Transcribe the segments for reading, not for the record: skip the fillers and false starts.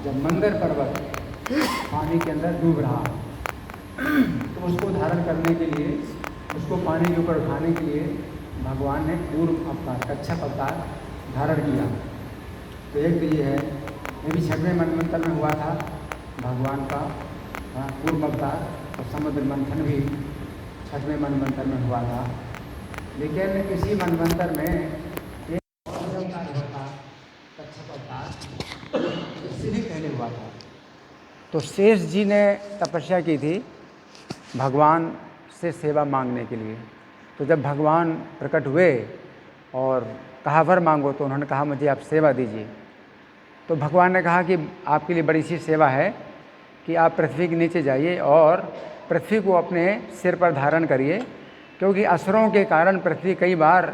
जब मंदर पर्वत पानी के अंदर डूब रहा तो उसको धारण करने के लिए, उसको पानी के ऊपर उठाने के लिए भगवान ने पूर्व अवतार, कच्छप अवतार धारण किया। तो एक तो ये है, ये भी 6वें मनवंतर में हुआ था भगवान का पूर्व अवतार, और समुद्र मंथन भी 6वें मनवंतर में हुआ था। लेकिन इसी मनवंतर में एक और अवतार हुआ था, कच्छप अवतार, इससे भी पहले हुआ था। तो शेष जी ने तपस्या की थी भगवान से सेवा मांगने के लिए। तो जब भगवान प्रकट हुए और कहा वर मांगो, तो उन्होंने कहा मुझे आप सेवा दीजिए। तो भगवान ने कहा कि आपके लिए बड़ी सी सेवा है कि आप पृथ्वी के नीचे जाइए और पृथ्वी को अपने सिर पर धारण करिए, क्योंकि असुरों के कारण पृथ्वी कई बार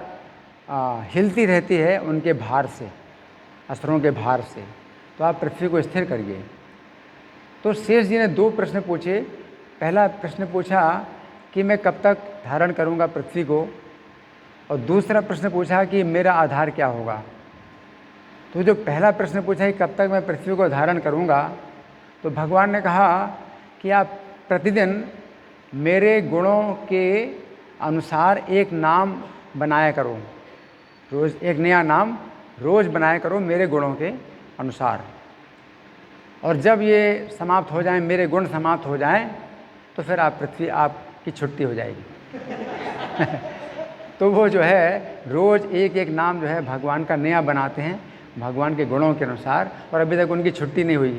हिलती रहती है उनके भार से, असुरों के भार से। तो आप पृथ्वी को स्थिर करिए। तो शेष जी ने 2 प्रश्न पूछे। पहला प्रश्न पूछा कि मैं कब तक धारण करूंगा पृथ्वी को, और दूसरा प्रश्न पूछा कि मेरा आधार क्या होगा। तो जो पहला प्रश्न पूछा कि कब तक मैं पृथ्वी को धारण करूंगा, तो भगवान ने कहा कि आप प्रतिदिन मेरे गुणों के अनुसार एक नाम बनाया करो, रोज़ एक नया नाम रोज़ बनाया करो मेरे गुणों के अनुसार। और जब ये समाप्त हो जाएं, मेरे गुण समाप्त हो जाएं, तो फिर आप पृथ्वी, आपकी छुट्टी हो जाएगी। तो वो जो है रोज़ एक एक नाम जो है भगवान का नया बनाते हैं भगवान के गुणों के अनुसार, और अभी तक उनकी छुट्टी नहीं हुई,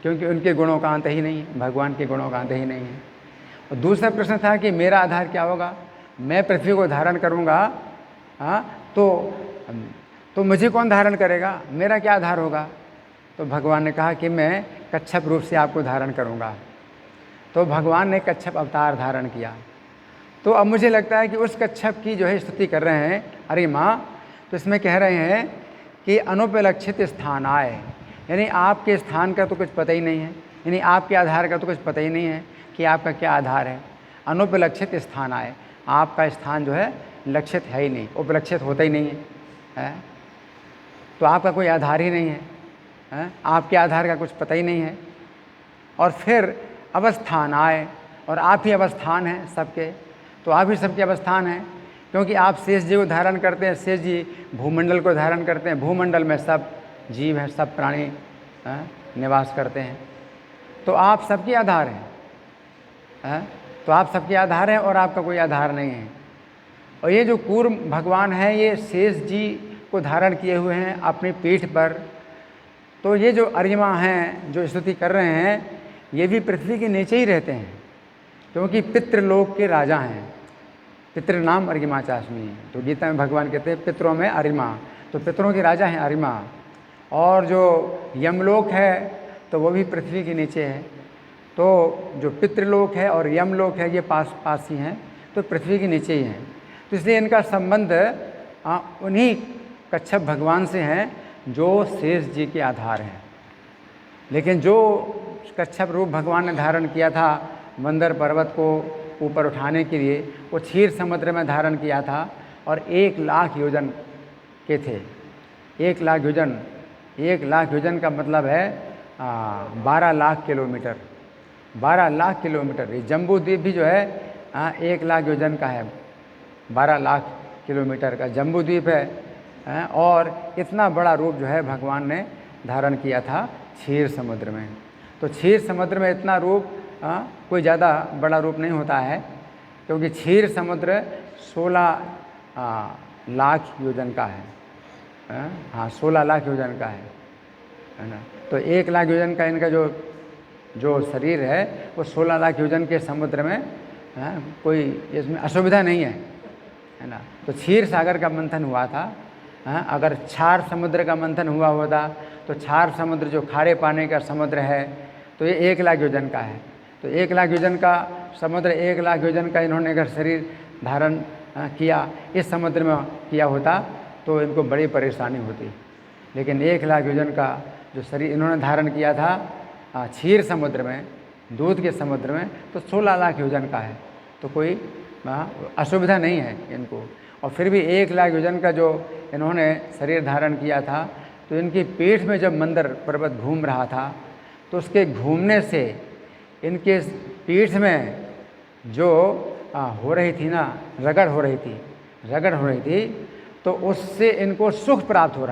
क्योंकि उनके गुणों का अंत ही नहीं है, भगवान के गुणों का अंत ही नहीं है। और दूसरा प्रश्न था कि मेरा आधार क्या होगा, मैं पृथ्वी को धारण करूँगा, तो मुझे कौन धारण करेगा, मेरा क्या आधार होगा। तो भगवान ने कहा कि मैं कच्छप रूप से आपको धारण करूँगा। तो भगवान ने कच्छप अवतार धारण किया। तो अब मुझे लगता है कि उस कच्छप की जो है स्तुति कर रहे हैं अरे माँ। तो इसमें कह रहे हैं कि अनुपलक्षित स्थान आए, यानी आपके स्थान का तो कुछ पता ही नहीं है, यानी आपके आधार का तो कुछ पता ही नहीं है कि आपका क्या आधार है। अनुपलक्षित स्थान आए, आपका स्थान जो है लक्षित है ही नहीं, उपलक्षित होता ही नहीं है, तो आपका कोई आधार ही नहीं है, आपके आधार का कुछ पता ही नहीं है। और फिर अवस्थान आए, और आप ही अवस्थान हैं सबके, तो आप ही सबके अवस्थान हैं, क्योंकि आप शेष जी को धारण करते हैं, शेष जी भूमंडल को धारण करते हैं, भूमंडल में सब जीव हैं, सब प्राणी निवास करते हैं, तो आप सबके आधार हैं, तो आप सबके आधार हैं और आपका कोई आधार नहीं है। और ये जो कूर्म भगवान हैं, ये शेष जी को धारण किए हुए हैं अपनी पीठ पर। तो ये जो अर्यमा हैं जो स्तुति कर रहे हैं, ये भी पृथ्वी के नीचे ही रहते हैं, क्योंकि पितृलोक के राजा हैं। पितृ नाम अर्यमा चाशमी है, तो गीता में भगवान कहते हैं पितरों में अर्यमा, तो पितरों के राजा हैं अर्यमा। और जो यमलोक है तो वो भी पृथ्वी के नीचे है। तो जो पितृलोक है और यमलोक है ये पास पास ही हैं, तो पृथ्वी के नीचे ही हैं। तो इसलिए इनका संबंध उन्हीं कच्छप भगवान से हैं जो शेष जी के आधार हैं। लेकिन जो कच्छप रूप भगवान ने धारण किया था मंदर पर्वत को ऊपर उठाने के लिए, वो क्षीर समुद्र में धारण किया था, और 1 लाख योजन के थे। 1 लाख योजन, 1 लाख योजन का मतलब है 12 लाख किलोमीटर, 12 लाख किलोमीटर। ये जम्बू द्वीप भी जो है 1 लाख योजन का है, 12 लाख किलोमीटर का जम्बू द्वीप है। और इतना बड़ा रूप जो है भगवान ने धारण किया था क्षीर समुद्र में। तो क्षीर समुद्र में इतना रूप कोई ज़्यादा बड़ा रूप नहीं होता है, क्योंकि क्षीर समुद्र 16 लाख योजन का है। हाँ, 16 लाख योजन का है ना। तो 1 लाख योजन का इनका जो शरीर है वो 16 लाख योजन के समुद्र में कोई इसमें असुविधा नहीं है ना। तो क्षीर सागर का मंथन हुआ था। अगर क्षार समुद्र का मंथन हुआ होता तो क्षार समुद्र जो खारे पानी का समुद्र है तो ये 1 लाख योजन का है। तो 1 लाख योजन का समुद्र, 1 लाख योजन का इन्होंने अगर शरीर धारण किया, इस समुद्र में किया होता तो इनको बड़ी परेशानी होती। लेकिन 1 लाख योजन का जो शरीर इन्होंने धारण किया था क्षीर समुद्र में, दूध के समुद्र में, तो 16 लाख योजन का है, तो कोई असुविधा नहीं है इनको। और फिर भी 1 लाख योजन का जो इन्होंने शरीर धारण किया था, तो इनकी पीठ में जब मंदर पर्वत घूम रहा था तो उसके घूमने से इनके पीठ में जो हो रही थी ना, रगड़ हो रही थी, तो उससे इनको सुख प्राप्त हो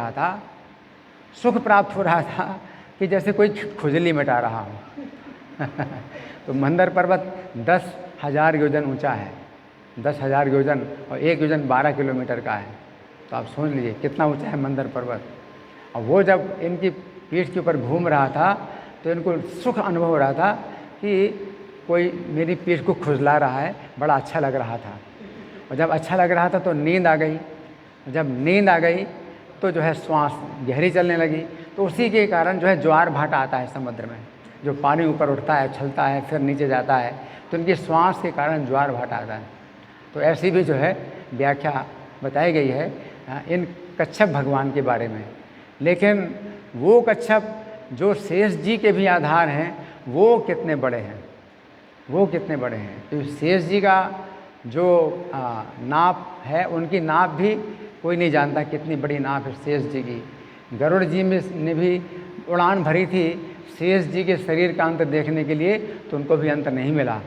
रहा था कि जैसे कोई खुजली मिटा रहा हो। तो मंदर पर्वत 10,000 योजन ऊंचा है, 10,000 योजन, और 1 योजन 12 किलोमीटर का है। तो आप सोच लीजिए कितना ऊंचा है मंदर पर्वत। और वो जब इनकी पीठ के ऊपर घूम रहा था तो इनको सुख अनुभव हो रहा था कि कोई मेरी पीठ को खुजला रहा है, बड़ा अच्छा लग रहा था। और जब अच्छा लग रहा था तो नींद आ गई। जब नींद आ गई तो जो है श्वास गहरी चलने लगी। तो उसी के कारण जो है ज्वार भाटा आता है समुद्र में, जो पानी ऊपर उठता है, उछलता है, फिर नीचे जाता है, तो इनकी श्वास के कारण ज्वार भाटा आता है। तो ऐसी भी जो है व्याख्या बताई गई है इन कच्छप भगवान के बारे में। लेकिन वो कच्छप जो शेष जी के भी आधार हैं, वो कितने बड़े हैं, तो शेष जी का जो नाप है, उनकी नाप भी कोई नहीं जानता कितनी बड़ी नाप है शेष जी की। गरुड़ जी में ने भी उड़ान भरी थी शेष जी के शरीर का अंत देखने के लिए, तो उनको भी अंत नहीं मिला।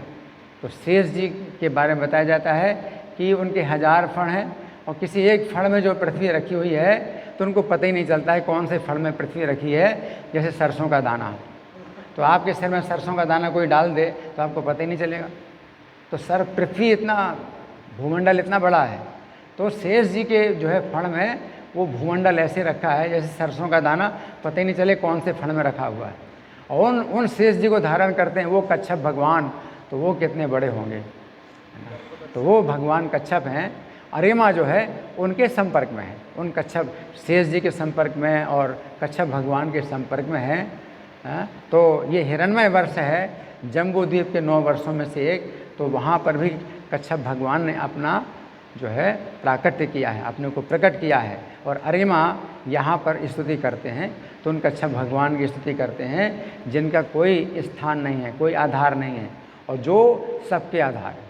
तो शेष जी के बारे में बताया जाता है कि उनके 1000 फण हैं, और किसी एक फण में जो पृथ्वी रखी हुई है तो उनको पता ही नहीं चलता है कौन से फण में पृथ्वी रखी है। जैसे सरसों का दाना, तो आपके सिर में सरसों का दाना कोई डाल दे तो आपको पता ही नहीं चलेगा। तो सर पृथ्वी इतना, भूमंडल इतना बड़ा है, तो शेष जी के जो है फण में वो भूमंडल ऐसे रखा है जैसे सरसों का दाना पता ही नहीं चले कौन से फण में रखा हुआ है। और उन शेष जी को धारण करते हैं वो कच्छप भगवान, तो वो कितने बड़े होंगे। तो वो भगवान कच्छप हैं। अरिमा जो है उनके संपर्क में है, उन कच्छप शेष जी के संपर्क में और कच्छप भगवान के संपर्क में है। तो ये हिरण्मय वर्ष है, जम्बू द्वीप के 9 वर्षों में से एक। तो वहाँ पर भी कच्छप भगवान ने अपना जो है प्राकट्य किया है, अपने को प्रकट किया है। और अरिमा यहाँ पर स्तुति करते हैं, तो उन कच्छप भगवान की स्तुति करते हैं जिनका कोई स्थान नहीं है, कोई आधार नहीं है, और जो सबके आधार है।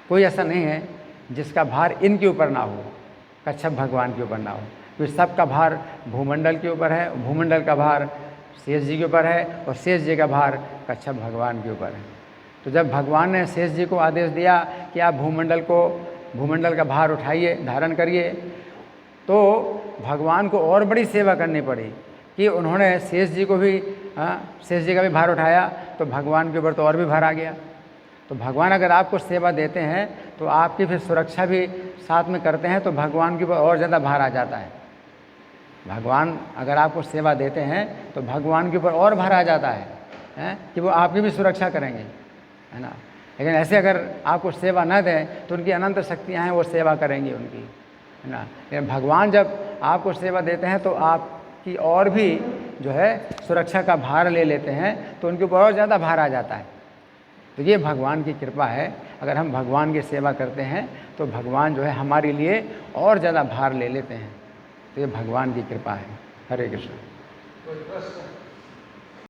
कोई ऐसा नहीं है जिसका भार इनके ऊपर ना हो, कच्छप भगवान के ऊपर ना हो। क्योंकि सबका भार भूमंडल के ऊपर है, भूमंडल का भार शेष जी के ऊपर है, और शेष जी का भार कच्छप भगवान के ऊपर है। तो जब भगवान ने शेष जी को आदेश दिया कि आप भूमंडल का भार उठाइए, धारण करिए, तो भगवान को और बड़ी सेवा करनी पड़ी कि उन्होंने शेष जी का भी भार उठाया, तो भगवान के ऊपर तो और भी भार आ गया। तो भगवान अगर आपको सेवा देते हैं तो आपकी फिर सुरक्षा भी साथ में करते हैं, तो भगवान के ऊपर और ज़्यादा भार आ जाता है। भगवान अगर आपको सेवा देते हैं तो भगवान के ऊपर और भार आ जाता है कि वो आपकी भी सुरक्षा करेंगे, है ना। लेकिन ऐसे अगर आपको सेवा न दें तो उनकी अनंत शक्तियाँ हैं, वो सेवा करेंगी उनकी, है ना। लेकिन भगवान जब आपको सेवा देते हैं तो आपकी और भी जो है सुरक्षा का भार ले लेते हैं, तो उनके ऊपर और ज़्यादा भार आ जाता है। तो ये भगवान की कृपा है। अगर हम भगवान की सेवा करते हैं तो भगवान जो है हमारे लिए और ज़्यादा भार ले लेते हैं। तो ये भगवान की कृपा है। हरे कृष्ण।